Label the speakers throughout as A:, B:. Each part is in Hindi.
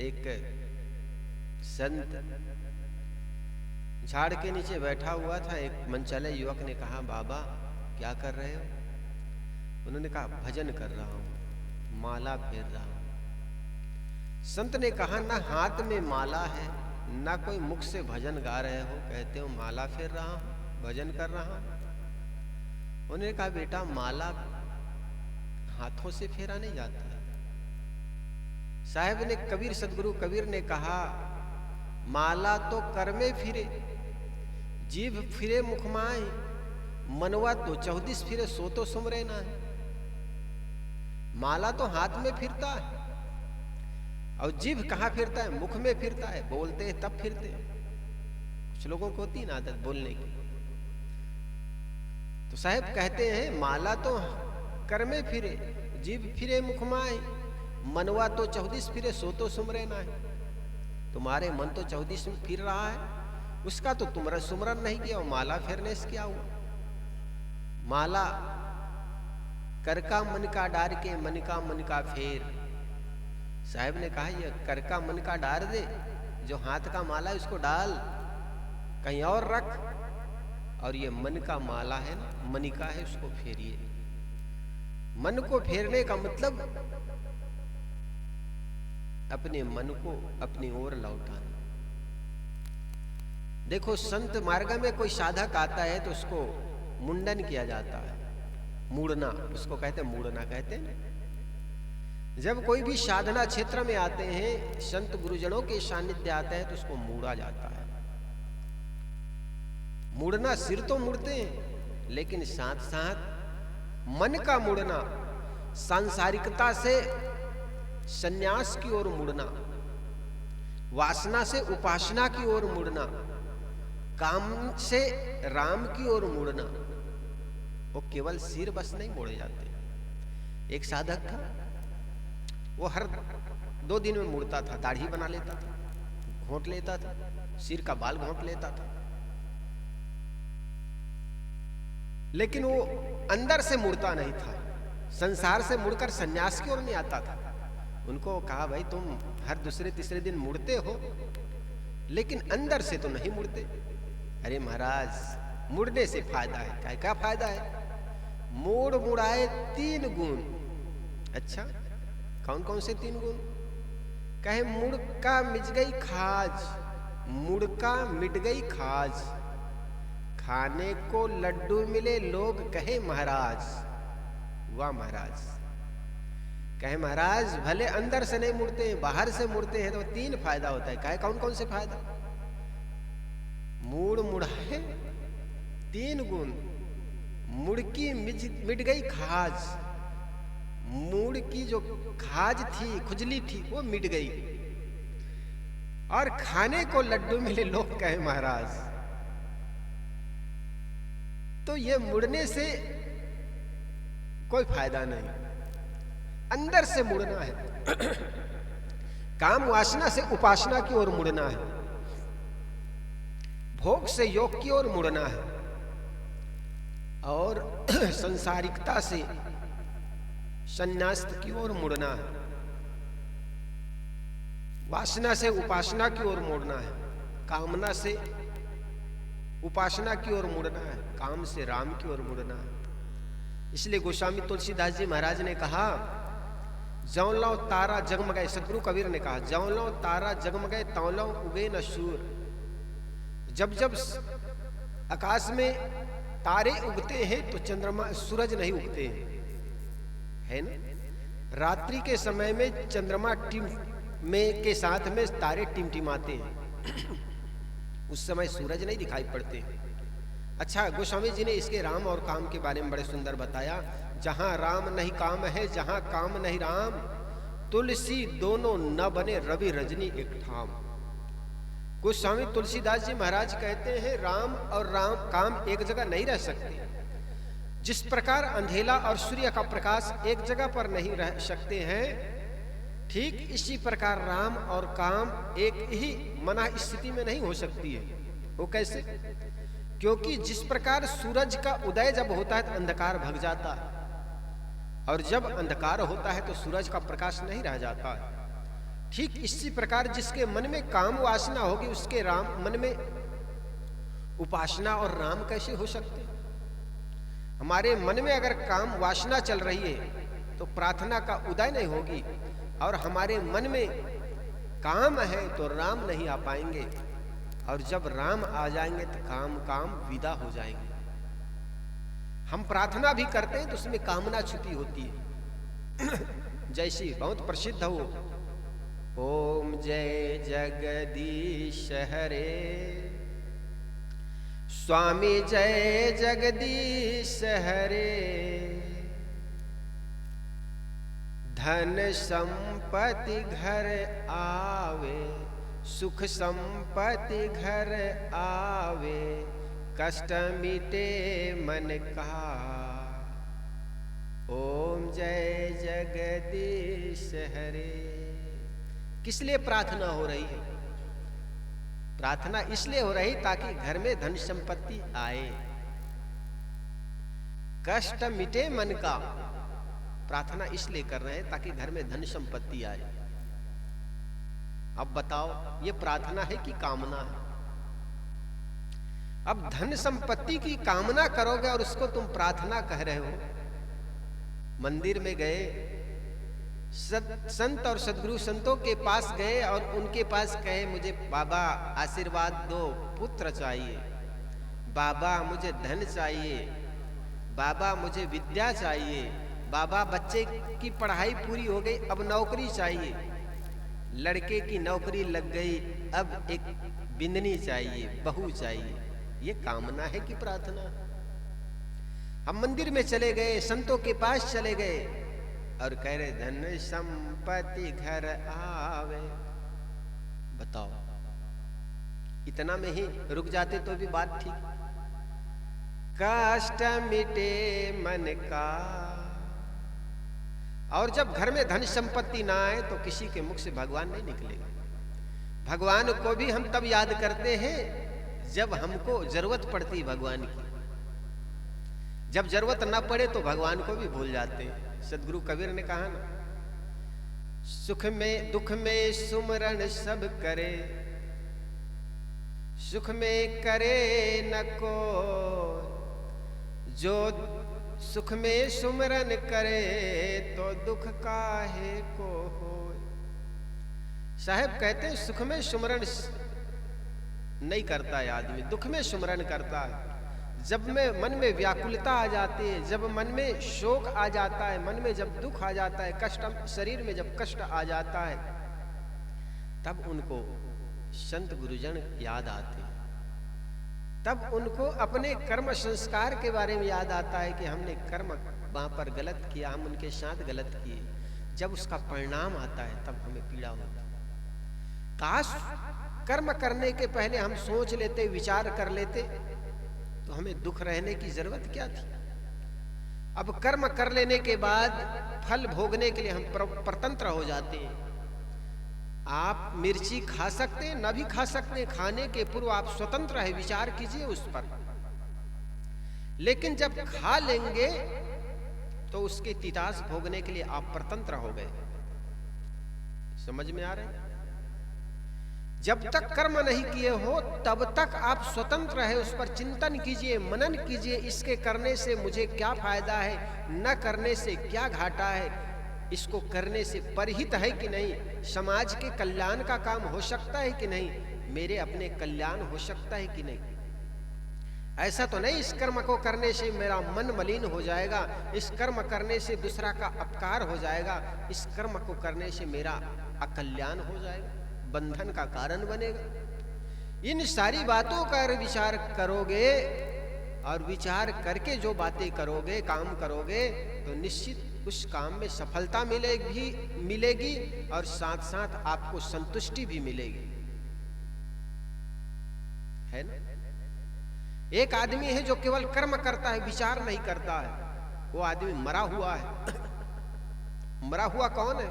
A: एक संत झाड़ के नीचे बैठा हुआ था। एक मनचले युवक ने कहा, बाबा क्या कर रहे हो? उन्होंने कहा, भजन कर रहा हूं, माला फेर रहा हूं। संत ने कहा, ना हाथ में माला है, ना कोई मुख से भजन गा रहे हो, कहते हो माला फेर रहा हूं, भजन कर रहा हूं। उन्होंने कहा, बेटा माला हाथों से फेरा नहीं जाता है। साहब ने कबीर, सदगुरु कबीर ने कहा, माला तो कर में फिरे, जीभ फिरे मुख माए, मनवा तो 34 फिरे, सो तो सुमरे ना है। माला तो हाथ में फिरता है और जीभ कहाँ फिरता है? मुख में फिरता है। बोलते हैं तब फिरते हैं। कुछ लोगों को होती ना आदत बोलने की। तो साहब कहते हैं, माला तो कर में फिरे, जीभ फिरे मुख माए, मनवा तो 34 फिरे, सो तो सुमरे ना है। तुम्हारे मन तो 34 में फिर रहा है, उसका तो तुमरा सुमरन नहीं किया, माला फेरने से क्या हुआ? माला कर का मन का डार के, मन का फेर। साहब ने कहा, ये कर का मन का डार दे, जो हाथ का माला है उसको डाल कहीं और रख, और ये मन का माला है ना, मनिका है, उसको फेरिए। मन को फेरने का मतलब अपने मन को अपनी ओर लौटाना। देखो, संत मार्ग में कोई साधक आता है तो उसको मुंडन किया जाता है, मूड़ना, उसको कहते हैं मूड़ना कहते हैं। जब कोई भी साधना क्षेत्र में आते हैं, संत गुरुजनों के सानिध्य आते हैं तो उसको मूड़ा जाता है। मुड़ना, सिर तो मुड़ते हैं, लेकिन साथ साथ मन का मुड़ना, सांसारिकता से संन्यास की ओर मुड़ना, वासना से उपासना की ओर मुड़ना, काम से राम की ओर मुड़ना। वो केवल सिर बस नहीं मोड़े जाते। एक साधक था, वो हर 2 दिन में मुड़ता था, दाढ़ी बना लेता था, घोंट लेता था, सिर का बाल घोंट लेता था, लेकिन वो अंदर से मुड़ता नहीं था। संसार से मुड़कर सन्यास की ओर नहीं आता था। उनको कहा, भाई तुम हर दूसरे तीसरे दिन मुड़ते हो, लेकिन अंदर से तो नहीं मुड़ते। अरे महाराज, मुड़ने से फायदा है। क्या फायदा है? मूड़ मुड़ाए 3 गुण। अच्छा, कौन कौन से 3 गुण? कहे, मुड़ का मिट गई खाज, मुड़ का मिट गई खाज, खाने को लड्डू मिले लोग कहे महाराज। वाह महाराज। कहे, महाराज भले अंदर से नहीं मुड़ते हैं, बाहर से मुड़ते हैं तो 3 फायदा होता है। कहे, कौन कौन से फायदा? मूड़ मुड़ाए 3 गुण, मुड़ की मिट गई खाज, मूड़ की जो खाज थी, खुजली थी, वो मिट गई, और खाने को लड्डू मिले लोग कहे महाराज। तो ये मुड़ने से कोई फायदा नहीं, अंदर से मुड़ना है। काम वासना से उपासना की ओर मुड़ना है, भोग से योग की ओर मुड़ना है, और संसारिकता से संन्यास की ओर मुड़ना है। वासना से उपासना की ओर मुड़ना है, कामना से उपासना की ओर मुड़ना है, काम से राम की ओर मुड़ना है। इसलिए गोस्वामी तुलसीदास जी महाराज ने कहा, जौं लौ तारा जगमगाए, सदगुरु कबीर ने कहा, जौं लौ तारा जगमगाए तौं लौ उगे न सूर। जब जब आकाश में तारे उगते हैं तो चंद्रमा, सूरज नहीं उगते हैं, है ना? रात्रि के समय में चंद्रमा में के साथ में तारे टिमटिमाते हैं। उस समय सूरज नहीं दिखाई पड़ते। अच्छा, गोस्वामी जी ने इसके राम और काम के बारे में बड़े सुंदर बताया। जहां राम नहीं काम है, जहां काम नहीं राम, तुलसी दोनों न बने रवि रजनी एक ठाम। गोस्वामी तुलसीदास जी महाराज कहते हैं, राम और काम एक जगह नहीं रह सकते। जिस प्रकार अंधेला और सूर्य का प्रकाश एक जगह पर नहीं रह सकते हैं, ठीक इसी प्रकार राम और काम एक ही मना स्थिति में नहीं हो सकती है। वो कैसे? क्योंकि जिस प्रकार सूरज का उदय जब होता है तो अंधकार भग जाता है, और जब अंधकार होता है तो सूरज का प्रकाश नहीं रह जाता है। ठीक इसी प्रकार जिसके मन में काम वासना होगी उसके मन में उपासना और राम कैसे हो सकते? हमारे मन में अगर काम वासना चल रही है तो प्रार्थना का उदय नहीं होगी, और हमारे मन में काम है तो राम नहीं आ पाएंगे, और जब राम आ जाएंगे तो काम विदा हो जाएंगे। हम प्रार्थना भी करते हैं तो उसमें कामना छुपी होती है। जैसी बहुत प्रसिद्ध हो, ओम जय जगदीश हरे, स्वामी जय जगदीश हरे, धन संपत्ति घर आवे, सुख संपत्ति घर आवे, कष्ट मिटे मन का, ओम जय जगदीश हरे। किस लिए प्रार्थना हो रही है? प्रार्थना इसलिए हो रही ताकि घर में धन संपत्ति आए, कष्ट मिटे मन का। प्रार्थना इसलिए कर रहे हैं ताकि घर में धन संपत्ति आए। अब बताओ, ये प्रार्थना है कि कामना है? अब धन संपत्ति की कामना करोगे और उसको तुम प्रार्थना कह रहे हो। मंदिर में गए, संत और सदगुरु संतों के पास गए और उनके पास कहे, मुझे बाबा आशीर्वाद दो, पुत्र चाहिए, बाबा मुझे धन चाहिए, बाबा मुझे विद्या चाहिए, बाबा बच्चे की पढ़ाई पूरी हो गई, अब नौकरी चाहिए, लड़के की नौकरी लग गई, अब एक बिंदनी चाहिए, बहू चाहिए। ये कामना है कि प्रार्थना? हम मंदिर में चले गए, संतों के पास चले गए और कह रहे धन संपत्ति घर आवे। बताओ, इतना में ही रुक जाते तो भी बात ठीक। कष्ट मिटे मन का। और जब घर में धन संपत्ति ना आए तो किसी के मुख से भगवान नहीं निकलेगा। भगवान को भी हम तब याद करते हैं जब हमको जरूरत पड़ती भगवान की। जब जरूरत ना पड़े तो भगवान को भी भूल जाते हैं। सदगुरु कबीर ने कहा ना, सुख में दुख में सुमरन सब करे, सुख में करे न को, जो सुख में सुमरन करे तो दुख काहे को हो। साहब कहते हैं सुख में सुमरन नहीं करता है आदमी, दुख में सुमरन करता है। जब में मन में व्याकुलता आ जाती है, जब मन में शोक आ जाता है, मन में जब दुख आ जाता है, कष्ट शरीर में जब कष्ट आ जाता है, तब उनको संत गुरुजन याद आते हैं। तब उनको अपने कर्म संस्कार के बारे में याद आता है कि हमने कर्म वहां पर गलत किया, हम उनके साथ गलत किए। जब उसका परिणाम आता है तब हमें पीड़ा होती है। काश कर्म करने के पहले हम सोच लेते, विचार कर लेते तो हमें दुख रहने की जरूरत क्या थी। अब कर्म कर लेने के बाद फल भोगने के लिए हम परतंत्र हो जाते हैं। आप मिर्ची खा सकते हैं, न भी खा सकते हैं, खाने के पूर्व आप स्वतंत्र है, विचार कीजिए उस पर। लेकिन जब खा लेंगे तो उसके तितास भोगने के लिए आप परतंत्र हो गए। समझ में आ रहे हैं? जब तक कर्म नहीं किए हो तब तक आप स्वतंत्र है, उस पर चिंतन कीजिए, मनन कीजिए, इसके करने से मुझे क्या फायदा है, न करने से क्या घाटा है, इसको करने से परहित है कि नहीं, समाज के कल्याण का काम हो सकता है कि नहीं, मेरे अपने कल्याण हो सकता है कि नहीं। ऐसा तो नहीं इस कर्म को करने से मेरा मन मलिन हो जाएगा, इस कर्म करने से दूसरा का अपकार हो जाएगा, इस कर्म को करने से मेरा अकल्याण हो जाएगा, बंधन का कारण बनेगा। इन सारी बातों का विचार करोगे और विचार करके जो बातें करोगे, काम करोगे, तो निश्चित उस काम में सफलता मिलेगी और साथ साथ आपको संतुष्टि भी मिलेगी, है ना। एक आदमी है जो केवल कर्म करता है, विचार नहीं करता है, वो आदमी मरा हुआ है। मरा हुआ कौन है?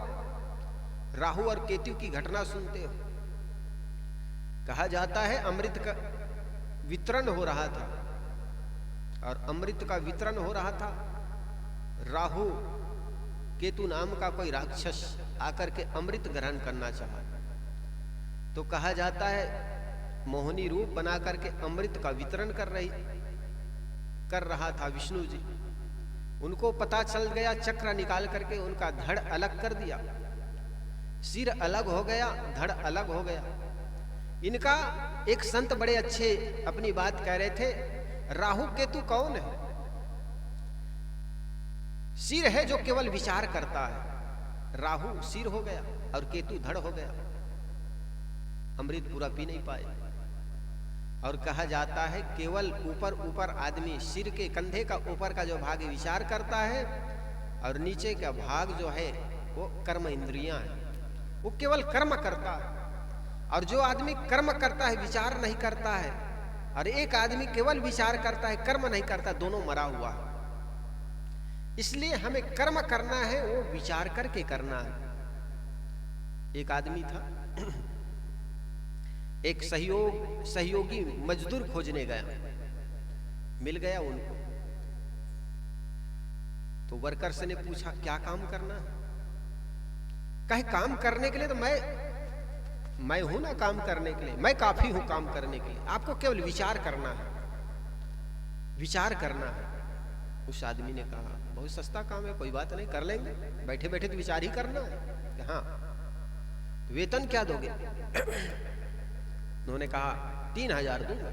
A: राहु और केतु की घटना सुनते हो। कहा जाता है अमृत का वितरण हो रहा था, और अमृत का वितरण हो रहा था। राहु केतु नाम का कोई राक्षस आकर के अमृत ग्रहण करना चाहा। तो कहा जाता है मोहिनी रूप बना करके अमृत का वितरण कर रहा था विष्णु जी। उनको पता चल गया, चक्र निकाल करके उनका धड़ अलग कर दिया, सिर अलग हो गया, धड़ अलग हो गया। इनका एक संत बड़े अच्छे अपनी बात कह रहे थे, राहु केतु कौन है? सिर है जो केवल विचार करता है। राहु सिर हो गया और केतु धड़ हो गया, अमृत पूरा पी नहीं पाए। और कहा जाता है केवल ऊपर ऊपर आदमी सिर के कंधे का ऊपर का जो भाग विचार करता है और नीचे का भाग जो है वो कर्म इंद्रियां है, वो केवल कर्म करता है। और जो आदमी कर्म करता है विचार नहीं करता है, और एक आदमी केवल विचार करता है कर्म नहीं करता, दोनों मरा हुआ है। इसलिए हमें कर्म करना है, वो विचार करके करना है। एक आदमी था, एक सहयोगी मजदूर खोजने गया, मिल गया उनको। तो वर्कर्स ने पूछा क्या काम करना है? कहे काम करने के लिए तो मैं हूं ना, काम करने के लिए मैं काफी हूं काम करने के लिए, आपको केवल विचार करना है, विचार करना है। उस आदमी ने कहा बहुत सस्ता काम है, कोई बात नहीं, कर लेंगे, बैठे बैठे तो विचार ही करना है। हाँ, वेतन क्या दोगे? उन्होंने कहा 3000 दूंगा।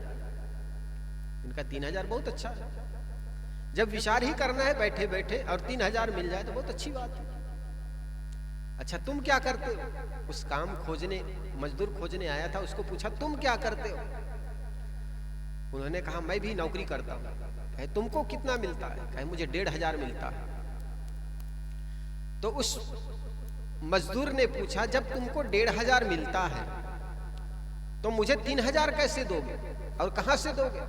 A: इनका 3000 बहुत अच्छा है, जब विचार ही करना है बैठे बैठे और 3000 मिल जाए तो बहुत अच्छी बात है। अच्छा तुम क्या करते हो? उस काम खोजने, मजदूर खोजने आया था, उसको पूछा तुम क्या करते हो? उन्होंने कहा मैं भी नौकरी करता हूं। कहे तुमको कितना मिलता है? कहे मुझे 1500 मिलता है। तो उस मजदूर ने पूछा जब तुमको 1500 मिलता है तो मुझे 3000 कैसे दोगे और कहां से दोगे?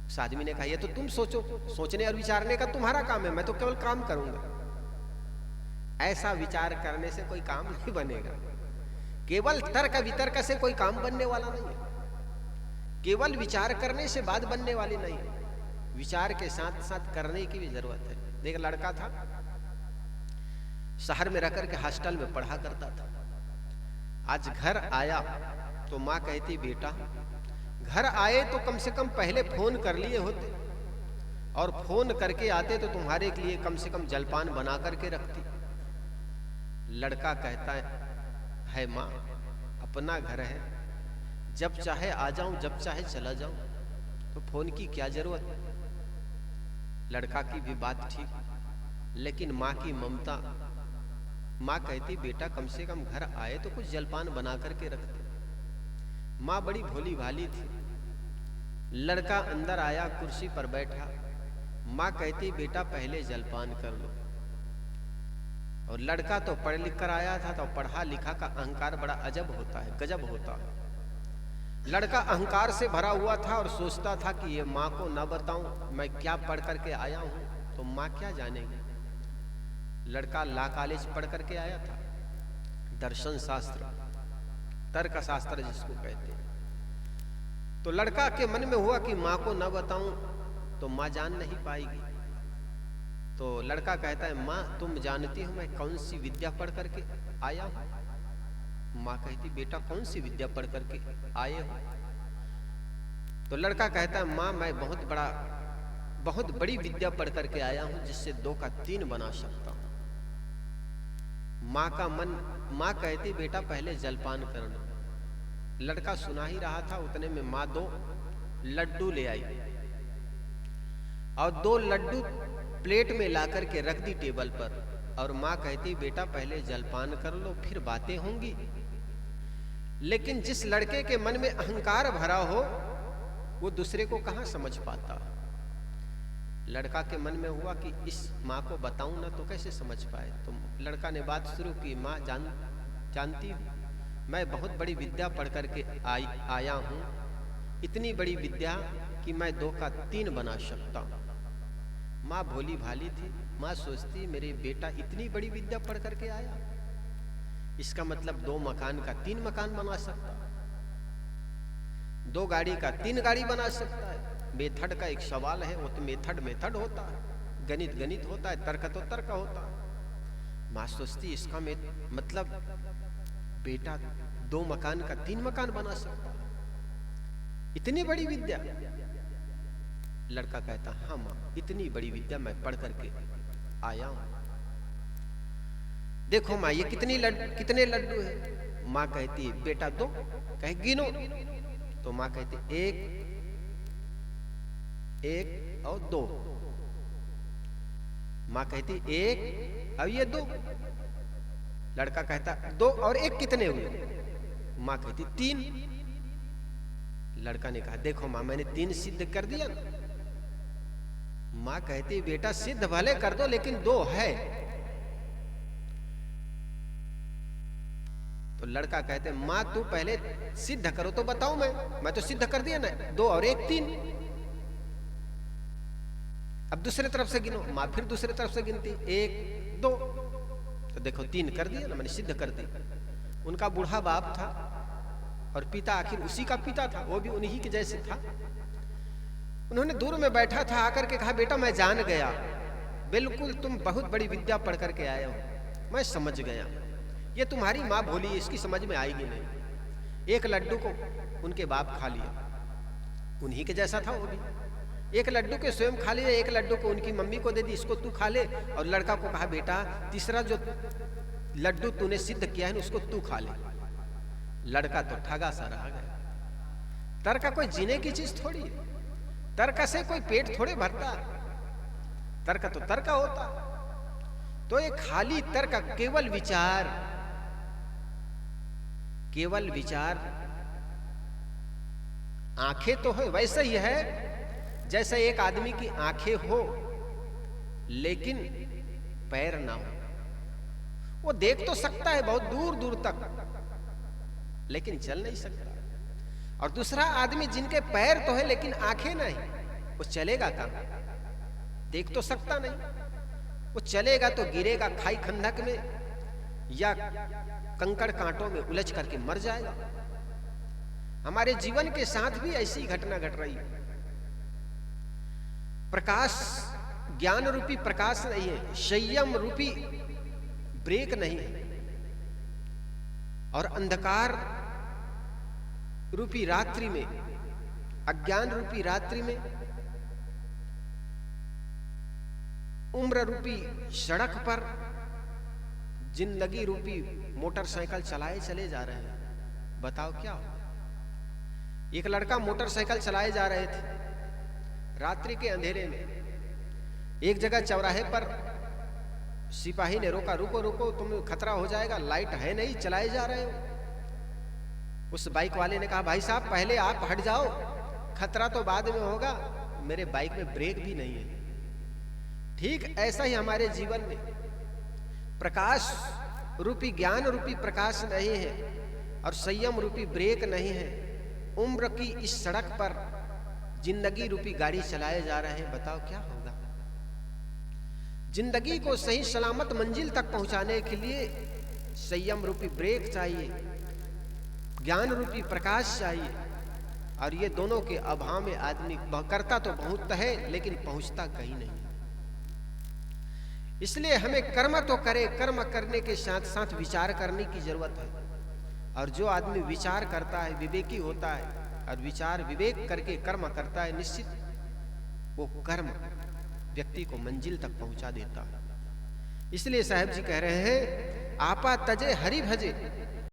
A: उस आदमी ने कहा ये तो तुम सोचो, सोचने और विचारने का तुम्हारा काम है, मैं तो केवल काम करूंगा। ऐसा विचार करने से कोई काम नहीं बनेगा, केवल तर्क वितर्क से कोई काम बनने वाला नहीं है, केवल विचार करने से बात बनने वाली नहीं है, विचार के साथ साथ करने की भी जरूरत है। एक लड़का था, शहर में रहकर के हॉस्टल में पढ़ा करता था। आज घर आया तो माँ कहती बेटा घर आए तो कम से कम पहले फोन कर लिए होते, और फोन करके आते तो तुम्हारे लिए कम से कम जलपान बना करके रखती। लड़का कहता है माँ अपना घर है, जब चाहे आ जाऊं जब चाहे चला जाऊं, तो फोन की क्या जरूरत? लड़का की भी बात ठीक, लेकिन माँ की ममता। माँ कहती बेटा कम से कम घर आए तो कुछ जलपान बना करके रखते। माँ बड़ी भोली भाली थी। लड़का अंदर आया, कुर्सी पर बैठा, माँ कहती बेटा पहले जलपान कर लो। और लड़का तो पढ़ लिख कर आया था, तो पढ़ा लिखा का अहंकार बड़ा अजब होता है, गजब होता है। लड़का अहंकार से भरा हुआ था और सोचता था कि ये माँ को ना बताऊं मैं क्या पढ़ करके आया हूं, तो माँ क्या जानेगी। लड़का लॉ कॉलेज पढ़ करके आया था, दर्शन शास्त्र, तर्क शास्त्र जिसको कहते हैं। तो लड़का के मन में हुआ कि माँ को ना बताऊं तो माँ जान नहीं पाएगी। तो लड़का कहता है माँ तुम जानती हो मैं कौन सी विद्या पढ़ करके आया हूं? माँ कहती बेटा कौन सी विद्या पढ़ करके आए हो? तो लड़का कहता है माँ मैं बहुत बड़ी विद्या पढ़ करके आया हूं, जिससे 2 का 3 बना सकता हूं। माँ कहती बेटा पहले जलपान करना। लड़का सुना ही रहा था, उतने में माँ 2 लड्डू ले आई और 2 लड्डू प्लेट में ला करके रख दी टेबल पर, और माँ कहती बेटा पहले जलपान कर लो फिर बातें होंगी। लेकिन जिस लड़के के मन में अहंकार भरा हो वो दूसरे को कहां समझ पाता। लड़का के मन में हुआ कि इस माँ को बताऊं ना तो कैसे समझ पाए। तो लड़का ने बात शुरू की, माँ जानती हूँ मैं बहुत बड़ी विद्या पढ़ करके आया हूँ, इतनी बड़ी विद्या कि मैं 2 का 3 बना सकता हूँ। माँ भोली भाली थी, माँ सोचती मेरे बेटा इतनी बड़ी विद्या पढ़ करके आया, इसका मतलब 2 मकान का 3 मकान बना सकता, 2 गाड़ी का 3 गाड़ी बना सकता है। मेथड का एक सवाल है, वो तो मेथड होता है, गणित होता है, तर्क तो तर्क होता है। माँ सोचती इसका मतलब बेटा 2 मकान का 3 मकान बना सकता, इतनी बड़ी विद्या। लड़का कहता हाँ माँ, इतनी बड़ी विद्या मैं पढ़ करके आया हूं। देखो माँ ये कितने लड्डू है? माँ कहती है बेटा 2। कहे गिनो। तो माँ कहती 1 1 और 2। माँ कहती 1 अब ये 2। लड़का कहता 2 और 1 कितने हुए? माँ कहती 3। लड़का ने कहा देखो माँ मैंने 3 सिद्ध कर दिया ना। माँ कहती बेटा सिद्ध भले कर दो लेकिन 2 है। तो लड़का कहते माँ तू पहले सिद्ध करो तो बताऊं मैं तो सिद्ध कर दिया ना, 2 और 1 3। अब दूसरे तरफ से गिनो। माँ फिर दूसरे तरफ से गिनती 1 2। तो देखो 3 कर दिया ना, मैंने सिद्ध कर दी। उनका बूढ़ा बाप था और पिता आखिर उसी का पिता था, वो भी उन्हीं के जैसे था। उन्होंने दूर में बैठा था, आकर के कहा बेटा मैं जान गया, बिल्कुल तुम बहुत बड़ी विद्या पढ़ करके आए हो, मैं समझ गया। ये तुम्हारी माँ भोली है, इसकी समझ में आएगी नहीं। एक लड्डू को उनके बाप खा लिया, उन्हीं के जैसा था वो भी। एक लड्डू के स्वयं खा लिया, एक लड्डू को उनकी मम्मी को दे दी, इसको तू खा ले। और लड़का को कहा बेटा तीसरा जो लड्डू तूने सिद्ध किया है ना उसको तू खा ले। लड़का तो ठगा सा रह गया। तर्क कोई जीने की चीज थोड़ी है, तर्क से कोई पेट थोड़े भरता। तर्क तो तर्क होता। तो ये खाली तर्क, केवल विचार, केवल विचार। आंखें तो है, वैसे ही है जैसे एक आदमी की आंखें हो लेकिन पैर ना हो। वो देख तो सकता है बहुत दूर दूर तक लेकिन चल नहीं सकता। और दूसरा आदमी जिनके पैर तो है लेकिन आंखें नहीं, वो चलेगा कहां? देख तो सकता नहीं, वो चलेगा तो गिरेगा खाई खंडक में या कंकड़ कांटों में उलझ करके मर जाएगा। हमारे जीवन के साथ भी ऐसी घटना घट रही है। प्रकाश, ज्ञान रूपी प्रकाश नहीं है, संयम रूपी ब्रेक नहीं है, और अंधकार रूपी रात्रि में, अज्ञान रूपी रात्रि में, उम्र रूपी सड़क पर जिंदगी रूपी मोटरसाइकिल चलाए चले जा रहे हैं। बताओ क्या हो? एक लड़का मोटरसाइकिल चलाए जा रहे थे रात्रि के अंधेरे में। एक जगह चौराहे पर सिपाही ने रोका, रुको रुको तुम खतरा हो जाएगा, लाइट है नहीं, चलाए जा रहे हो। उस बाइक वाले ने कहा भाई साहब पहले आप हट जाओ, खतरा तो बाद में होगा, मेरे बाइक में ब्रेक भी नहीं है। ठीक ऐसा ही हमारे जीवन में प्रकाश रूपी, ज्ञान रूपी प्रकाश नहीं है और संयम रूपी ब्रेक नहीं है। उम्र की इस सड़क पर जिंदगी रूपी गाड़ी चलाए जा रहे हैं। बताओ क्या होगा? जिंदगी को सही सलामत मंजिल तक पहुंचाने के लिए संयम रूपी ब्रेक चाहिए, ज्ञान रूपी प्रकाश चाहिए, और ये दोनों के अभाव में आदमी करता तो बहुत है लेकिन पहुंचता कहीं नहीं। इसलिए हमें कर्म तो करे, कर्म करने के साथ साथ विचार करने की जरूरत है। और जो आदमी विचार करता है, विवेकी होता है और विचार विवेक करके कर्म करता है, निश्चित वो कर्म व्यक्ति को मंजिल तक पहुंचा देता है। इसलिए साहब जी कह रहे हैं आपा तजे हरि भजे